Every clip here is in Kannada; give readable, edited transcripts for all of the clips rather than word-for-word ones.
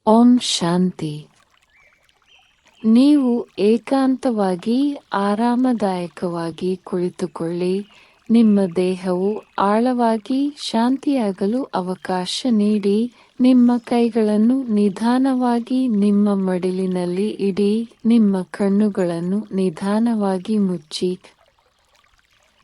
ಓಂ ಶಾಂತಿ. ನೀವು ಏಕಾಂತವಾಗಿ ಆರಾಮದಾಯಕವಾಗಿ ಕುಳಿತುಕೊಳ್ಳಿ. ನಿಮ್ಮ ದೇಹವು ಆಳವಾಗಿ ಶಾಂತಿಯಾಗಲು ಅವಕಾಶ ನೀಡಿ. ನಿಮ್ಮ ಕೈಗಳನ್ನು ನಿಧಾನವಾಗಿ ನಿಮ್ಮ ಮಡಿಲಿನಲ್ಲಿ ಇಡಿ. ನಿಮ್ಮ ಕಣ್ಣುಗಳನ್ನು ನಿಧಾನವಾಗಿ ಮುಚ್ಚಿ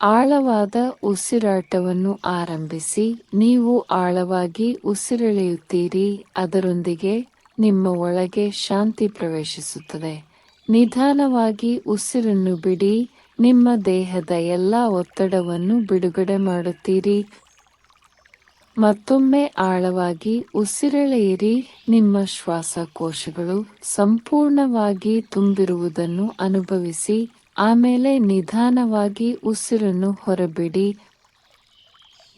ಆಳವಾದ ಉಸಿರಾಟವನ್ನು ಆರಂಭಿಸಿ. ನೀವು ಆಳವಾಗಿ ಉಸಿರೆಳೆಯುತ್ತೀರಿ, ಅದರೊಂದಿಗೆ ನಿಮ್ಮ ಒಳಗೆ ಶಾಂತಿ ಪ್ರವೇಶಿಸುತ್ತದೆ. ನಿಧಾನವಾಗಿ ಉಸಿರನ್ನು ಬಿಡಿ. ನಿಮ್ಮ ದೇಹದ ಎಲ್ಲ ಒತ್ತಡವನ್ನು ಬಿಡುಗಡೆ ಮಾಡುತ್ತೀರಿ. ಮತ್ತೊಮ್ಮೆ ಆಳವಾಗಿ ಉಸಿರೆಳೆಯಿರಿ. ನಿಮ್ಮ ಶ್ವಾಸಕೋಶಗಳು ಸಂಪೂರ್ಣವಾಗಿ ತುಂಬಿರುವುದನ್ನು ಅನುಭವಿಸಿ. ಆಮೇಲೆ ನಿಧಾನವಾಗಿ ಉಸಿರನ್ನು ಹೊರಬಿಡಿ.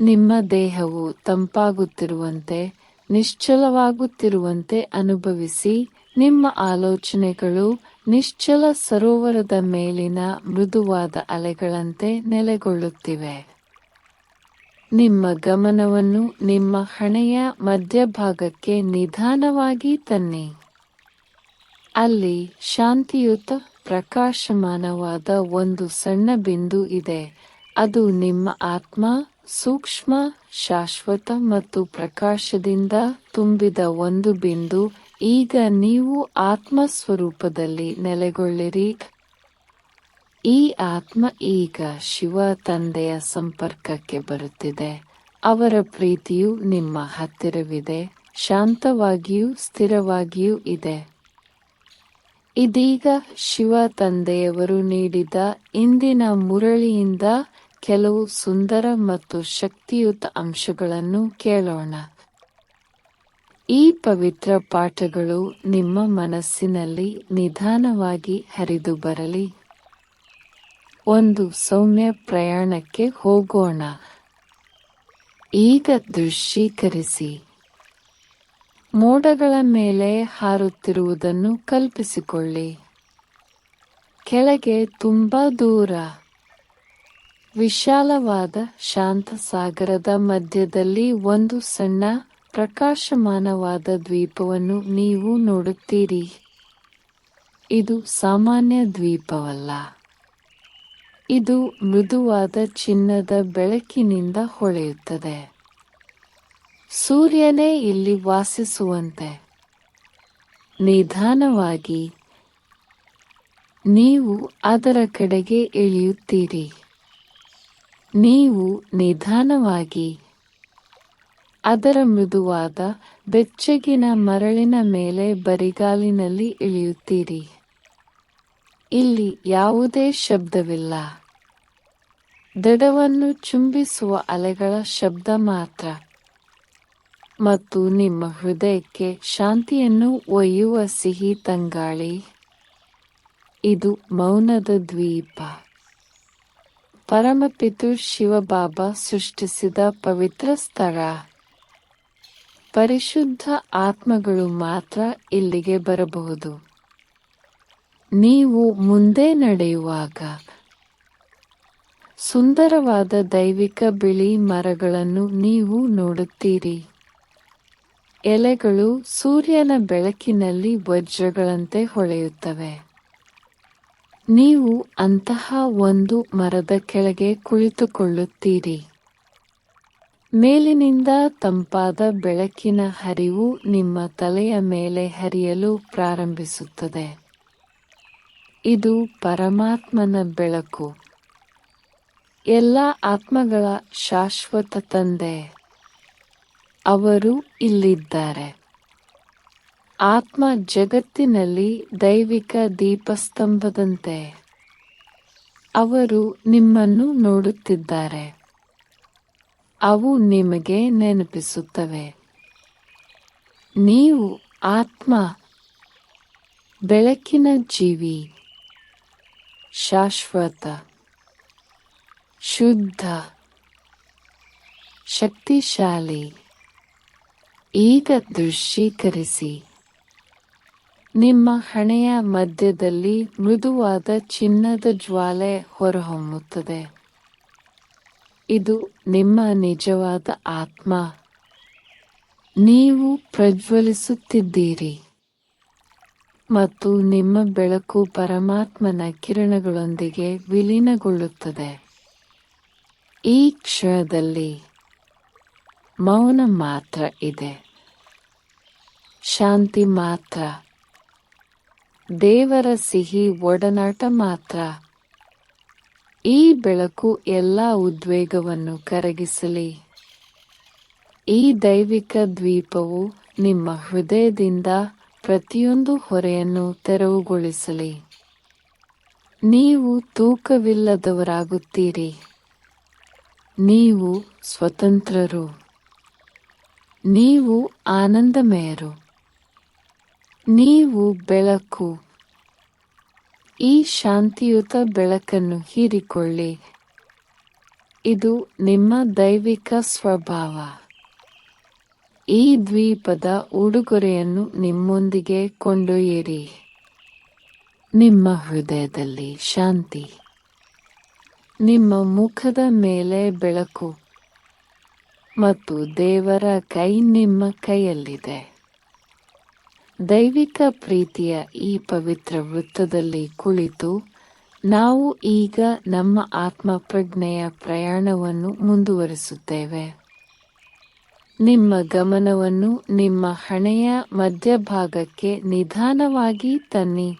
ನಿಮ್ಮ ದೇಹವು ತಂಪಾಗುತ್ತಿರುವಂತೆ, ನಿಶ್ಚಲವಾಗುತ್ತಿರುವಂತೆ ಅನುಭವಿಸಿ. ನಿಮ್ಮ ಆಲೋಚನೆಗಳು ನಿಶ್ಚಲ ಸರೋವರದ ಮೇಲಿನ ಮೃದುವಾದ ಅಲೆಗಳಂತೆ ನೆಲೆಗೊಳ್ಳುತ್ತಿವೆ. ನಿಮ್ಮ ಗಮನವನ್ನು ನಿಮ್ಮ ಹಣೆಯ ಮಧ್ಯಭಾಗಕ್ಕೆ ನಿಧಾನವಾಗಿ ತನ್ನಿ. ಅಲ್ಲಿ ಶಾಂತಿಯುತ ಪ್ರಕಾಶಮಾನವಾದ ಒಂದು ಸಣ್ಣ ಬಿಂದು ಇದೆ. ಅದು ನಿಮ್ಮ ಆತ್ಮ, ಸೂಕ್ಷ್ಮ, ಶಾಶ್ವತ ಮತ್ತು ಪ್ರಕಾಶದಿಂದ ತುಂಬಿದ ಒಂದು ಬಿಂದು. ಈಗ ನೀವು ಆತ್ಮ ಸ್ವರೂಪದಲ್ಲಿ ನೆಲೆಗೊಳ್ಳಿರಿ. ಈ ಆತ್ಮ ಈಗ ಶಿವ ತಂದೆಯ ಸಂಪರ್ಕಕ್ಕೆ ಬರುತ್ತಿದೆ. ಅವರ ಪ್ರೀತಿಯು ನಿಮ್ಮ ಹತ್ತಿರವಿದೆ, ಶಾಂತವಾಗಿಯೂ ಸ್ಥಿರವಾಗಿಯೂ ಇದೆ. ಇದೀಗ ಶಿವ ತಂದೆಯವರು ನೀಡಿದ ಇಂದಿನ ಮುರಳಿಯಿಂದ ಕೆಲವು ಸುಂದರ ಮತ್ತು ಶಕ್ತಿಯುತ ಅಂಶಗಳನ್ನು ಕೇಳೋಣ. ಈ ಪವಿತ್ರ ಪಾಠಗಳು ನಿಮ್ಮ ಮನಸ್ಸಿನಲ್ಲಿ ನಿಧಾನವಾಗಿ ಹರಿದು ಬರಲಿ. ಒಂದು ಸೌಮ್ಯ ಪ್ರಯಾಣಕ್ಕೆ ಹೋಗೋಣ. ಈಗ ದೃಶ್ಯೀಕರಿಸಿ. ಮೋಡಗಳ ಮೇಲೆ ಹಾರುತ್ತಿರುವುದನ್ನು ಕಲ್ಪಿಸಿಕೊಳ್ಳಿ. ಕೆಳಗೆ ತುಂಬಾ ದೂರ ವಿಶಾಲವಾದ ಶಾಂತ ಸಾಗರದ ಮಧ್ಯದಲ್ಲಿ ಒಂದು ಸಣ್ಣ ಪ್ರಕಾಶಮಾನವಾದ ದ್ವೀಪವನ್ನು ನೀವು ನೋಡುತ್ತೀರಿ. ಇದು ಸಾಮಾನ್ಯ ದ್ವೀಪವಲ್ಲ. ಇದು ಮೃದುವಾದ ಚಿನ್ನದ ಬೆಳಕಿನಿಂದ ಹೊಳೆಯುತ್ತದೆ. ಸೂರ್ಯನೇ ಇಲ್ಲಿ ವಾಸಿಸುವಂತೆ. ನಿಧಾನವಾಗಿ ನೀವು ಅದರ ಕಡೆಗೆ ಇಳಿಯುತ್ತೀರಿ. ನೀವು ನಿಧಾನವಾಗಿ ಅದರ ಮೃದುವಾದ ಬೆಚ್ಚಗಿನ ಮರಳಿನ ಮೇಲೆ ಬರಿಗಾಲಿನಲ್ಲಿ ಇಳಿಯುತ್ತೀರಿ. ಇಲ್ಲಿ ಯಾವುದೇ ಶಬ್ದವಿಲ್ಲ. ದಡವನ್ನು ಚುಂಬಿಸುವ ಅಲೆಗಳ ಶಬ್ದ ಮಾತ್ರ. ಮತ್ತು ನಿಮ್ಮ ಹೃದಯಕ್ಕೆ ಶಾಂತಿಯನ್ನು ಒಯ್ಯುವ ಸಿಹಿ ತಂಗಾಳಿ. ಇದು ಮೌನದ ದ್ವೀಪ. ಪರಮಪಿತು ಶಿವಬಾಬಾ ಸೃಷ್ಟಿಸಿದ ಪವಿತ್ರ ಸ್ಥಳ. ಪರಿಶುದ್ಧ ಆತ್ಮಗಳು ಮಾತ್ರ ಇಲ್ಲಿಗೆ ಬರಬಹುದು. ನೀವು ಮುಂದೆ ನಡೆಯುವಾಗ ಸುಂದರವಾದ ದೈವಿಕ ಬಿಳಿ ಮರಗಳನ್ನು ನೀವು ನೋಡುತ್ತೀರಿ. ಎಲೆಗಳು ಸೂರ್ಯನ ಬೆಳಕಿನಲ್ಲಿ ವಜ್ರಗಳಂತೆ ಹೊಳೆಯುತ್ತವೆ. ನೀವು ಅಂತಹ ಒಂದು ಮರದ ಕೆಳಗೆ ಕುಳಿತುಕೊಳ್ಳುತ್ತೀರಿ. ಮೇಲಿನಿಂದ ತಂಪಾದ ಬೆಳಕಿನ ಹರಿವು ನಿಮ್ಮ ತಲೆಯ ಮೇಲೆ ಹರಿಯಲು ಪ್ರಾರಂಭಿಸುತ್ತದೆ. ಇದು ಪರಮಾತ್ಮನ ಬೆಳಕು. ಎಲ್ಲ ಆತ್ಮಗಳ ಶಾಶ್ವತ ತಂದೆ. ಅವರು ಇಲ್ಲಿದ್ದಾರೆ. ಆತ್ಮ ಜಗತ್ತಿನಲ್ಲಿ ದೈವಿಕ ದೀಪಸ್ತಂಭದಂತೆ. ಅವರು ನಿಮ್ಮನ್ನು ನೋಡುತ್ತಿದ್ದಾರೆ. ಅವು ನಿಮಗೆ ನೆನಪಿಸುತ್ತವೆ. ನೀವು ಆತ್ಮ, ಬೆಳಕಿನ ಜೀವಿ, ಶಾಶ್ವತ, ಶುದ್ಧ, ಶಕ್ತಿಶಾಲಿ. ಈಗ ದೃಶ್ಯೀಕರಿಸಿ. ನಿಮ್ಮ ಹಣೆಯ ಮಧ್ಯದಲ್ಲಿ ಮೃದುವಾದ ಚಿನ್ನದ ಜ್ವಾಲೆ ಹೊರಹೊಮ್ಮುತ್ತದೆ. ಇದು ನಿಮ್ಮ ನಿಜವಾದ ಆತ್ಮ. ನೀವು ಪ್ರಜ್ವಲಿಸುತ್ತಿದ್ದೀರಿ ಮತ್ತು ನಿಮ್ಮ ಬೆಳಕು ಪರಮಾತ್ಮನ ಕಿರಣಗಳೊಂದಿಗೆ ವಿಲೀನಗೊಳ್ಳುತ್ತದೆ. ಈ ಕ್ಷಣದಲ್ಲಿ ಮೌನ ಮಾತ್ರ ಇದೆ, ಶಾಂತಿ ಮಾತ್ರ, ದೇವರ ಸಿಹಿ ಒಡನಾಟ ಮಾತ್ರ. ಈ ಬೆಳಕು ಎಲ್ಲ ಉದ್ವೇಗವನ್ನು ಕರಗಿಸಲಿ. ಈ ದೈವಿಕ ದ್ವೀಪವು ನಿಮ್ಮ ಹೃದಯದಿಂದ ಪ್ರತಿಯೊಂದು ಹೊರೆಯನ್ನು ತೆರವುಗೊಳಿಸಲಿ. ನೀವು ತೂಕವಿಲ್ಲದವರಾಗುತ್ತೀರಿ. ನೀವು ಸ್ವತಂತ್ರರು. ನೀವು ಆನಂದಮಯರು. ನೀವು ಬೆಳಕು. ಈ ಶಾಂತಿಯುತ ಬೆಳಕನ್ನು ಹೀರಿಕೊಳ್ಳಿ. ಇದು ನಿಮ್ಮ ದೈವಿಕ ಸ್ವಭಾವ. ಈ ದ್ವೀಪದ ಉಡುಗೊರೆಯನ್ನು ನಿಮ್ಮೊಂದಿಗೆ ಕೊಂಡೊಯ್ಯಿರಿ. ನಿಮ್ಮ ಹೃದಯದಲ್ಲಿ ಶಾಂತಿ, ನಿಮ್ಮ ಮುಖದ ಮೇಲೆ ಬೆಳಕು ಮತ್ತು ದೇವರ ಕೈ ನಿಮ್ಮ ಕೈಯಲ್ಲಿದೆ. ದೈವಿಕ ಪ್ರೀತಿಯ ಈ ಪವಿತ್ರ ವೃತ್ತದಲ್ಲಿ ಕುಳಿತು ನಾವು ಈಗ ನಮ್ಮ ಆತ್ಮ ಪ್ರಜ್ಞೆಯ ಪ್ರಯಾಣವನ್ನು ಮುಂದುವರಿಸುತ್ತೇವೆ. ನಿಮ್ಮ ಗಮನವನ್ನು ನಿಮ್ಮ ಹಣೆಯ ಮಧ್ಯಭಾಗಕ್ಕೆ ನಿಧಾನವಾಗಿ ತನ್ನಿ.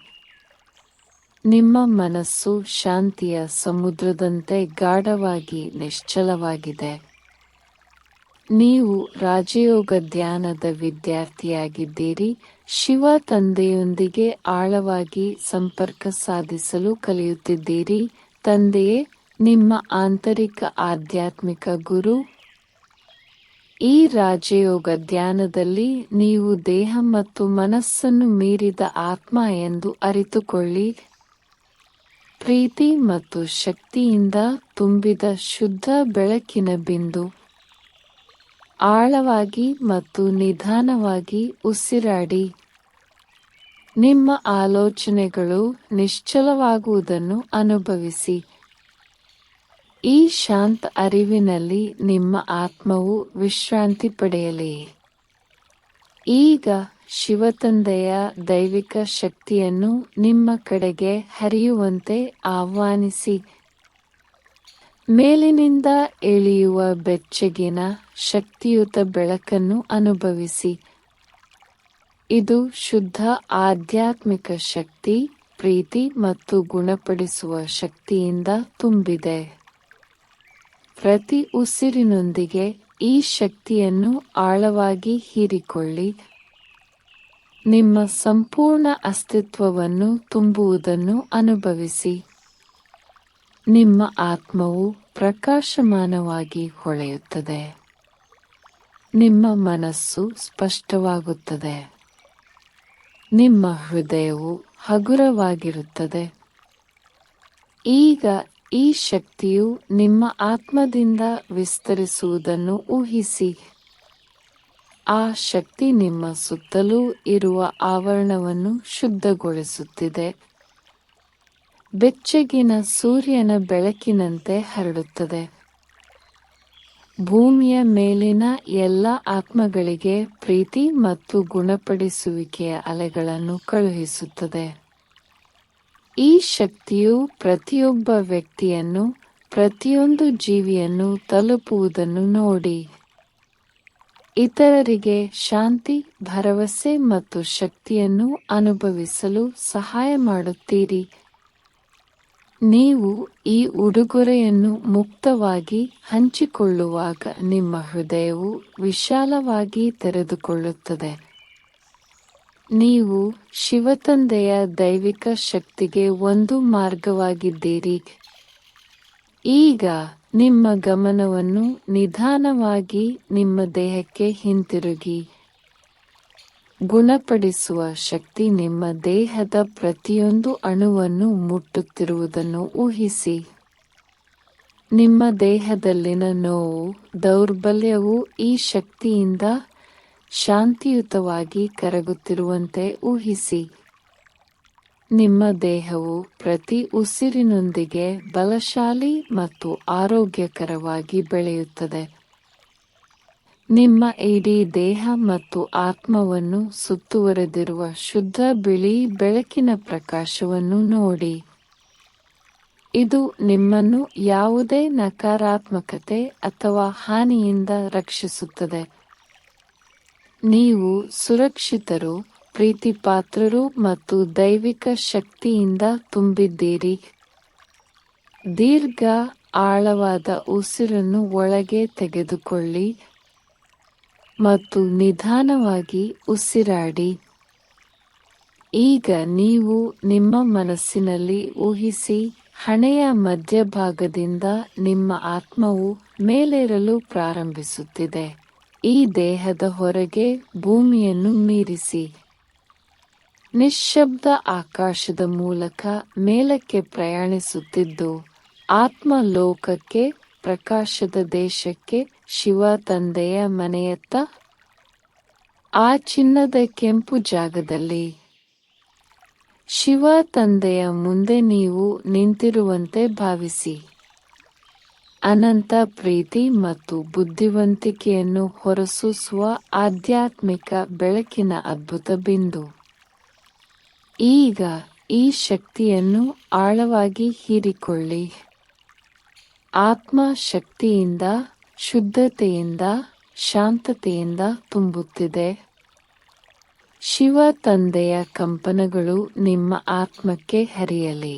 ನಿಮ್ಮ ಮನಸ್ಸು ಶಾಂತಿಯ ಸಮುದ್ರದಂತೆ ಗಾಢವಾಗಿ ನಿಶ್ಚಲವಾಗಿದೆ. ನೀವು ರಾಜಯೋಗ ಧ್ಯಾನದ ವಿದ್ಯಾರ್ಥಿಯಾಗಿದ್ದೀರಿ. ಶಿವ ತಂದೆಯೊಂದಿಗೆ ಆಳವಾಗಿ ಸಂಪರ್ಕ ಸಾಧಿಸಲು ಕಲಿಯುತ್ತಿದ್ದೀರಿ. ತಂದೆಯೇ ನಿಮ್ಮ ಆಂತರಿಕ ಆಧ್ಯಾತ್ಮಿಕ ಗುರು. ಈ ರಾಜಯೋಗ ಧ್ಯಾನದಲ್ಲಿ ನೀವು ದೇಹ ಮತ್ತು ಮನಸ್ಸನ್ನು ಮೀರಿದ ಆತ್ಮ ಎಂದು ಅರಿತುಕೊಳ್ಳಿ. ಪ್ರೀತಿ ಮತ್ತು ಶಕ್ತಿಯಿಂದ ತುಂಬಿದ ಶುದ್ಧ ಬೆಳಕಿನ ಬಿಂದು. ಆಳವಾಗಿ ಮತ್ತು ನಿಧಾನವಾಗಿ ಉಸಿರಾಡಿ. ನಿಮ್ಮ ಆಲೋಚನೆಗಳು ನಿಶ್ಚಲವಾಗುವುದನ್ನು ಅನುಭವಿಸಿ. ಈ ಶಾಂತ ಅರಿವಿನಲ್ಲಿ ನಿಮ್ಮ ಆತ್ಮವು ವಿಶ್ರಾಂತಿ ಪಡೆಯಲಿ. ಈಗ ಶಿವತಂದೆಯ ದೈವಿಕ ಶಕ್ತಿಯನ್ನು ನಿಮ್ಮ ಕಡೆಗೆ ಹರಿಯುವಂತೆ ಆಹ್ವಾನಿಸಿ. ಮೇಲಿನಿಂದ ಇಳಿಯುವ ಬೆಚ್ಚಗಿನ ಶಕ್ತಿಯುತ ಬೆಳಕನ್ನು ಅನುಭವಿಸಿ. ಇದು ಶುದ್ಧ ಆಧ್ಯಾತ್ಮಿಕ ಶಕ್ತಿ, ಪ್ರೀತಿ ಮತ್ತು ಗುಣಪಡಿಸುವ ಶಕ್ತಿಯಿಂದ ತುಂಬಿದೆ. ಪ್ರತಿ ಉಸಿರಿನೊಂದಿಗೆ ಈ ಶಕ್ತಿಯನ್ನು ಆಳವಾಗಿ ಹೀರಿಕೊಳ್ಳಿ. ನಿಮ್ಮ ಸಂಪೂರ್ಣ ಅಸ್ತಿತ್ವವನ್ನು ತುಂಬುವುದನ್ನು ಅನುಭವಿಸಿ. ನಿಮ್ಮ ಆತ್ಮವು ಪ್ರಕಾಶಮಾನವಾಗಿ ಹೊಳೆಯುತ್ತದೆ. ನಿಮ್ಮ ಮನಸ್ಸು ಸ್ಪಷ್ಟವಾಗುತ್ತದೆ. ನಿಮ್ಮ ಹೃದಯವು ಹಗುರವಾಗಿರುತ್ತದೆ. ಈಗ ಈ ಶಕ್ತಿಯು ನಿಮ್ಮ ಆತ್ಮದಿಂದ ವಿಸ್ತರಿಸುವುದನ್ನು ಊಹಿಸಿ. ಆ ಶಕ್ತಿ ನಿಮ್ಮ ಸುತ್ತಲೂ ಇರುವ ಆವರಣವನ್ನು ಶುದ್ಧಗೊಳಿಸುತ್ತಿದೆ. ಬೆಚ್ಚಗಿನ ಸೂರ್ಯನ ಬೆಳಕಿನಂತೆ ಹರಡುತ್ತದೆ. ಭೂಮಿಯ ಮೇಲಿನ ಎಲ್ಲ ಆತ್ಮಗಳಿಗೆ ಪ್ರೀತಿ ಮತ್ತು ಗುಣಪಡಿಸುವಿಕೆಯ ಅಲೆಗಳನ್ನು ಕಳುಹಿಸುತ್ತದೆ. ಈ ಶಕ್ತಿಯು ಪ್ರತಿಯೊಬ್ಬ ವ್ಯಕ್ತಿಯನ್ನು, ಪ್ರತಿಯೊಂದು ಜೀವಿಯನ್ನು ತಲುಪುವುದನ್ನು ನೋಡಿ. ಇತರರಿಗೆ ಶಾಂತಿ, ಭರವಸೆ ಮತ್ತು ಶಕ್ತಿಯನ್ನು ಅನುಭವಿಸಲು ಸಹಾಯ ಮಾಡುತ್ತೀರಿ. ನೀವು ಈ ಉಡುಗೊರೆಯನ್ನು ಮುಕ್ತವಾಗಿ ಹಂಚಿಕೊಳ್ಳುವಾಗ ನಿಮ್ಮ ಹೃದಯವು ವಿಶಾಲವಾಗಿ ತೆರೆದುಕೊಳ್ಳುತ್ತದೆ. ನೀವು ಶಿವತಂದೆಯ ದೈವಿಕ ಶಕ್ತಿಗೆ ಒಂದು ಮಾರ್ಗವಾಗಿದ್ದೀರಿ. ಈಗ ನಿಮ್ಮ ಗಮನವನ್ನು ನಿಧಾನವಾಗಿ ನಿಮ್ಮ ದೇಹಕ್ಕೆ ಹಿಂತಿರುಗಿ. ಗುಣಪಡಿಸುವ ಶಕ್ತಿ ನಿಮ್ಮ ದೇಹದ ಪ್ರತಿಯೊಂದು ಅಣುವನ್ನು ಮುಟ್ಟುತ್ತಿರುವುದನ್ನು ಊಹಿಸಿ. ನಿಮ್ಮ ದೇಹದಲ್ಲಿನ ನೋವು, ದೌರ್ಬಲ್ಯವು ಈ ಶಕ್ತಿಯಿಂದ ಶಾಂತಿಯುತವಾಗಿ ಕರಗುತ್ತಿರುವಂತೆ ಊಹಿಸಿ. ನಿಮ್ಮ ದೇಹವು ಪ್ರತಿ ಉಸಿರಿನೊಂದಿಗೆ ಬಲಶಾಲಿ ಮತ್ತು ಆರೋಗ್ಯಕರವಾಗಿ ಬೆಳೆಯುತ್ತದೆ. ನಿಮ್ಮ ಇಡೀ ದೇಹ ಮತ್ತು ಆತ್ಮವನ್ನು ಸುತ್ತುವರೆದಿರುವ ಶುದ್ಧ ಬಿಳಿ ಬೆಳಕಿನ ಪ್ರಕಾಶವನ್ನು ನೋಡಿ. ಇದು ನಿಮ್ಮನ್ನು ಯಾವುದೇ ನಕಾರಾತ್ಮಕತೆ ಅಥವಾ ಹಾನಿಯಿಂದ ರಕ್ಷಿಸುತ್ತದೆ. ನೀವು ಸುರಕ್ಷಿತರು, ಪ್ರೀತಿಪಾತ್ರರು ಮತ್ತು ದೈವಿಕ ಶಕ್ತಿಯಿಂದ ತುಂಬಿದ್ದೀರಿ. ದೀರ್ಘ, ಆಳವಾದ ಉಸಿರನ್ನು ಒಳಗೆ ತೆಗೆದುಕೊಳ್ಳಿ ಮತ್ತು ನಿಧಾನವಾಗಿ ಉಸಿರಾಡಿ. ಈಗ ನೀವು ನಿಮ್ಮ ಮನಸ್ಸಿನಲ್ಲಿ ಊಹಿಸಿ, ಹಣೆಯ ಮಧ್ಯಭಾಗದಿಂದ ನಿಮ್ಮ ಆತ್ಮವು ಮೇಲೇರಲು ಪ್ರಾರಂಭಿಸುತ್ತಿದೆ. ಈ ದೇಹದ ಹೊರಗೆ ಭೂಮಿಯನ್ನು ಮೀರಿಸಿ. ನಿಶ್ಶಬ್ದ ಆಕಾಶದ ಮೂಲಕ ಮೇಲಕ್ಕೆ ಪ್ರಯಾಣಿಸುತ್ತಿದ್ದು, ಆತ್ಮ ಲೋಕಕ್ಕೆ, ಪ್ರಕಾಶದ ದೇಶಕ್ಕೆ, ಶಿವ ತಂದೆಯ ಮನೆಯತ್ತ. ಆ ಚಿನ್ನದ ಕೆಂಪು ಜಾಗದಲ್ಲಿ ಶಿವ ತಂದೆಯ ಮುಂದೆ ನೀವು ನಿಂತಿರುವಂತೆ ಭಾವಿಸಿ. ಅನಂತ ಪ್ರೀತಿ ಮತ್ತು ಬುದ್ಧಿವಂತಿಕೆಯನ್ನು ಹೊರಸೂಸುವ ಆಧ್ಯಾತ್ಮಿಕ ಬೆಳಕಿನ ಅದ್ಭುತ ಬಿಂದು. ಈಗ ಈ ಶಕ್ತಿಯನ್ನು ಆಳವಾಗಿ ಹೀರಿಕೊಳ್ಳಿ. ಆತ್ಮ ಶಕ್ತಿಯಿಂದ, ಶುದ್ಧತೆಯಿಂದ, ಶಾಂತತೆಯಿಂದ ತುಂಬುತ್ತಿದೆ. ಶಿವ ತಂದೆಯ ಕಂಪನಗಳು ನಿಮ್ಮ ಆತ್ಮಕ್ಕೆ ಹರಿಯಲಿ.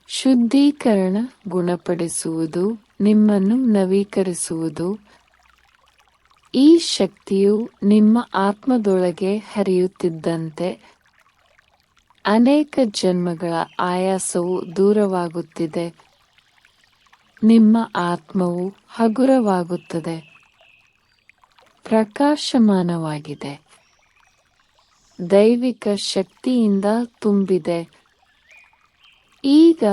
ಶುದ್ಧೀಕರಣ, ಗುಣಪಡಿಸುವುದು, ನಿಮ್ಮನ್ನು ನವೀಕರಿಸುವುದು. ಈ ಶಕ್ತಿಯು ನಿಮ್ಮ ಆತ್ಮದೊಳಗೆ ಹರಿಯುತ್ತಿದ್ದಂತೆ ಅನೇಕ ಜನ್ಮಗಳ ಆಯಾಸವು ದೂರವಾಗುತ್ತಿದೆ. ನಿಮ್ಮ ಆತ್ಮವು ಹಗುರವಾಗುತ್ತದೆ, ಪ್ರಕಾಶಮಾನವಾಗಿದೆ, ದೈವಿಕ ಶಕ್ತಿಯಿಂದ ತುಂಬಿದೆ. ಈಗ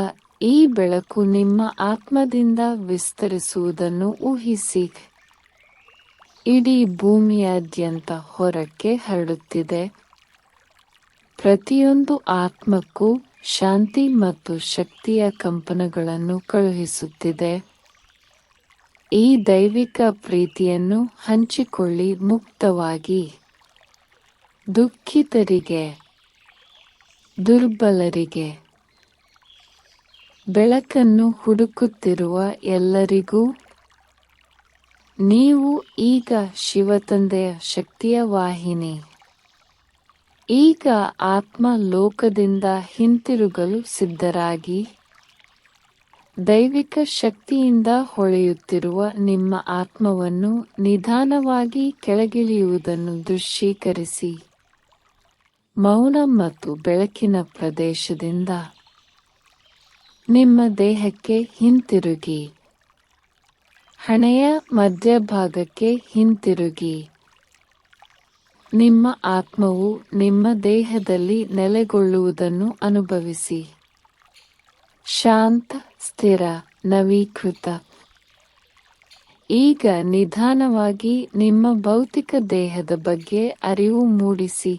ಈ ಬೆಳಕು ನಿಮ್ಮ ಆತ್ಮದಿಂದ ವಿಸ್ತರಿಸುವುದನ್ನು ಊಹಿಸಿ. ಇಡೀ ಭೂಮಿಯಾದ್ಯಂತ ಹೊರಕ್ಕೆ ಹರಡುತ್ತಿದೆ. ಪ್ರತಿಯೊಂದು ಆತ್ಮಕ್ಕೂ ಶಾಂತಿ ಮತ್ತು ಶಕ್ತಿಯ ಕಂಪನಗಳನ್ನು ಕಳುಹಿಸುತ್ತಿದೆ. ಈ ದೈವಿಕ ಪ್ರೀತಿಯನ್ನು ಹಂಚಿಕೊಳ್ಳಿ ಮುಕ್ತವಾಗಿ. ದುಃಖಿತರಿಗೆ, ದುರ್ಬಲರಿಗೆ, ಬೆಳಕನ್ನು ಹುಡುಕುತ್ತಿರುವ ಎಲ್ಲರಿಗೂ. ನೀವು ಈಗ ಶಿವತಂದೆಯ ಶಕ್ತಿಯ ವಾಹಿನಿ. ಈಗ ಆತ್ಮ ಲೋಕದಿಂದ ಹಿಂತಿರುಗಲು ಸಿದ್ಧರಾಗಿ. ದೈವಿಕ ಶಕ್ತಿಯಿಂದ ಹೊಳೆಯುತ್ತಿರುವ ನಿಮ್ಮ ಆತ್ಮವನ್ನು ನಿಧಾನವಾಗಿ ಕೆಳಗಿಳಿಯುವುದನ್ನು ದೃಶ್ಯೀಕರಿಸಿ. ಮೌನ ಮತ್ತು ಬೆಳಕಿನ ಪ್ರದೇಶದಿಂದ ನಿಮ್ಮ ದೇಹಕ್ಕೆ ಹಿಂತಿರುಗಿ. ಹಣೆಯ ಮಧ್ಯಭಾಗಕ್ಕೆ ಹಿಂತಿರುಗಿ. ನಿಮ್ಮ ಆತ್ಮವು ನಿಮ್ಮ ದೇಹದಲ್ಲಿ ನೆಲೆಗೊಳ್ಳುವುದನ್ನು ಅನುಭವಿಸಿ. ಶಾಂತ, ಸ್ಥಿರ, ನವೀಕೃತ. ಈಗ ನಿಧಾನವಾಗಿ ನಿಮ್ಮ ಭೌತಿಕ ದೇಹದ ಬಗ್ಗೆ ಅರಿವು ಮೂಡಿಸಿ.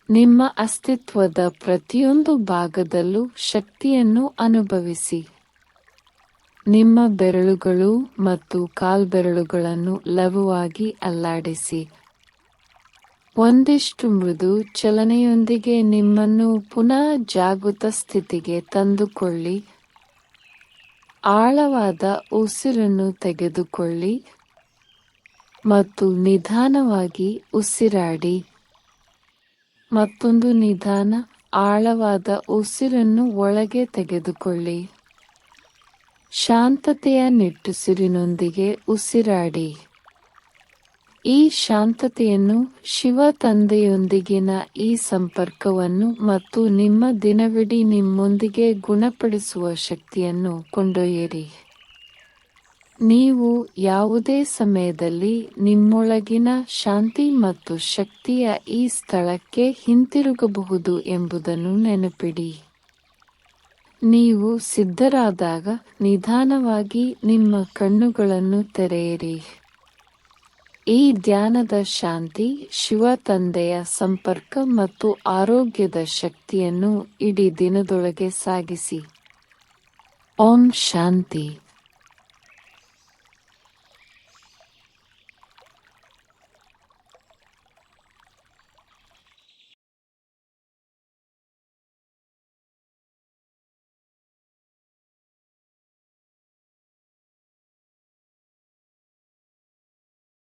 ನಿಮ್ಮ ಅಸ್ತಿತ್ವದ ಪ್ರತಿಯೊಂದು ಭಾಗದಲ್ಲೂ ಶಕ್ತಿಯನ್ನು ಅನುಭವಿಸಿ. ನಿಮ್ಮ ಬೆರಳುಗಳು ಮತ್ತು ಕಾಲ್ಬೆರಳುಗಳನ್ನು ಲಘುವಾಗಿ ಅಲ್ಲಾಡಿಸಿ. ಒಂದಿಷ್ಟು ಮೃದು ಚಲನೆಯೊಂದಿಗೆ ನಿಮ್ಮನ್ನು ಪುನಃ ಜಾಗೃತ ಸ್ಥಿತಿಗೆ ತಂದುಕೊಳ್ಳಿ. ಆಳವಾದ ಉಸಿರನ್ನು ತೆಗೆದುಕೊಳ್ಳಿ ಮತ್ತು ನಿಧಾನವಾಗಿ ಉಸಿರಾಡಿ. ಮತ್ತೊಂದು ನಿಧಾನ, ಆಳವಾದ ಉಸಿರನ್ನು ಒಳಗೆ ತೆಗೆದುಕೊಳ್ಳಿ. ಶಾಂತತೆಯ ನಿಟ್ಟುಸಿರಿನೊಂದಿಗೆ ಉಸಿರಾಡಿ. ಈ ಶಾಂತತೆಯನ್ನು, ಶಿವ ತಂದೆಯೊಂದಿಗಿನ ಈ ಸಂಪರ್ಕವನ್ನು ಮತ್ತು ನಿಮ್ಮ ದಿನವಿಡೀ ನಿಮ್ಮೊಂದಿಗೆ ಗುಣಪಡಿಸುವ ಶಕ್ತಿಯನ್ನು ಕೊಂಡೊಯ್ಯಿರಿ. ನೀವು ಯಾವುದೇ ಸಮಯದಲ್ಲಿ ನಿಮ್ಮೊಳಗಿನ ಶಾಂತಿ ಮತ್ತು ಶಕ್ತಿಯ ಈ ಸ್ಥಳಕ್ಕೆ ಹಿಂತಿರುಗಬಹುದು ಎಂಬುದನ್ನು ನೆನಪಿಡಿ. ನೀವು ಸಿದ್ಧರಾದಾಗ ನಿಧಾನವಾಗಿ ನಿಮ್ಮ ಕಣ್ಣುಗಳನ್ನು ತೆರೆಯಿರಿ. ಈ ಧ್ಯಾನದ ಶಾಂತಿ, ಶಿವ ತಂದೆಯ ಸಂಪರ್ಕ ಮತ್ತು ಆರೋಗ್ಯದ ಶಕ್ತಿಯನ್ನು ಇಡೀ ದಿನದೊಳಗೆ ಸಾಗಿಸಿ. ಓಂ ಶಾಂತಿ.